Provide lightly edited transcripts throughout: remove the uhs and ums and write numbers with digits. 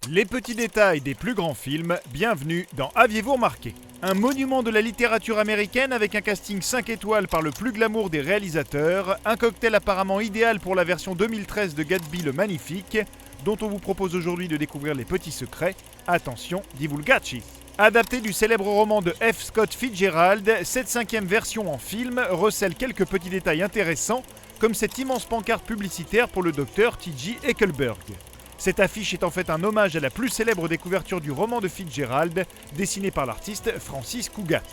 Les petits détails des plus grands films, bienvenue dans Aviez-vous remarqué ? Un monument de la littérature américaine avec un casting 5 étoiles par le plus glamour des réalisateurs, un cocktail apparemment idéal pour la version 2013 de Gatsby le Magnifique, dont on vous propose aujourd'hui de découvrir les petits secrets. Attention, divulgaci. Adapté du célèbre roman de F. Scott Fitzgerald, cette 5e version en film recèle quelques petits détails intéressants, comme cette immense pancarte publicitaire pour le docteur T.J. Eckleburg. Cette affiche est en fait un hommage à la plus célèbre des couvertures du roman de Fitzgerald, dessinée par l'artiste Francis Cougat.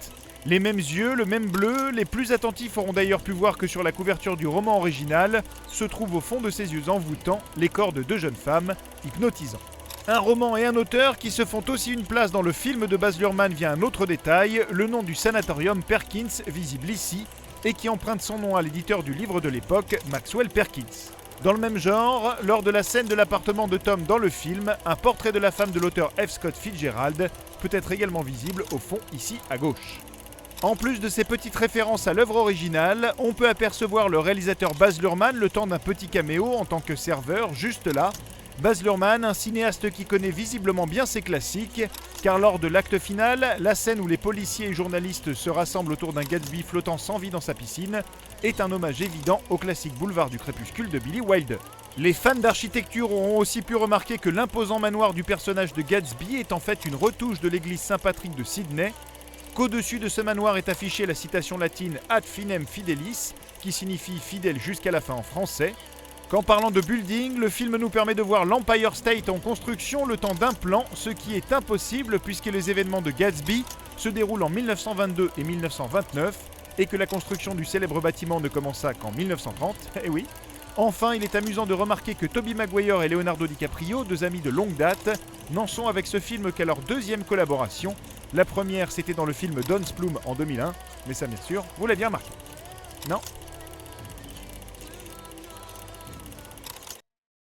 Les mêmes yeux, le même bleu, les plus attentifs auront d'ailleurs pu voir que sur la couverture du roman original se trouvent au fond de ses yeux envoûtants les corps de deux jeunes femmes, hypnotisants. Un roman et un auteur qui se font aussi une place dans le film de Baz Luhrmann via un autre détail, le nom du sanatorium Perkins, visible ici, et qui emprunte son nom à l'éditeur du livre de l'époque, Maxwell Perkins. Dans le même genre, lors de la scène de l'appartement de Tom dans le film, un portrait de la femme de l'auteur F. Scott Fitzgerald peut être également visible au fond ici à gauche. En plus de ces petites références à l'œuvre originale, on peut apercevoir le réalisateur Baz Luhrmann le temps d'un petit caméo en tant que serveur juste là. Baz Luhrmann, un cinéaste qui connaît visiblement bien ses classiques, car lors de l'acte final, la scène où les policiers et journalistes se rassemblent autour d'un Gatsby flottant sans vie dans sa piscine est un hommage évident au classique boulevard du crépuscule de Billy Wilder. Les fans d'architecture auront aussi pu remarquer que l'imposant manoir du personnage de Gatsby est en fait une retouche de l'église Saint-Patrick de Sydney, qu'au-dessus de ce manoir est affichée la citation latine Ad finem fidelis, qui signifie fidèle jusqu'à la fin en français. Qu'en parlant de building, le film nous permet de voir l'Empire State en construction le temps d'un plan, ce qui est impossible puisque les événements de Gatsby se déroulent en 1922 et 1929 et que la construction du célèbre bâtiment ne commença qu'en 1930, eh oui. Enfin, il est amusant de remarquer que Tobey Maguire et Leonardo DiCaprio, deux amis de longue date, n'en sont avec ce film qu'à leur deuxième collaboration. La première, c'était dans le film Don's Plum en 2001, mais ça bien sûr, vous l'avez bien remarqué. Non ?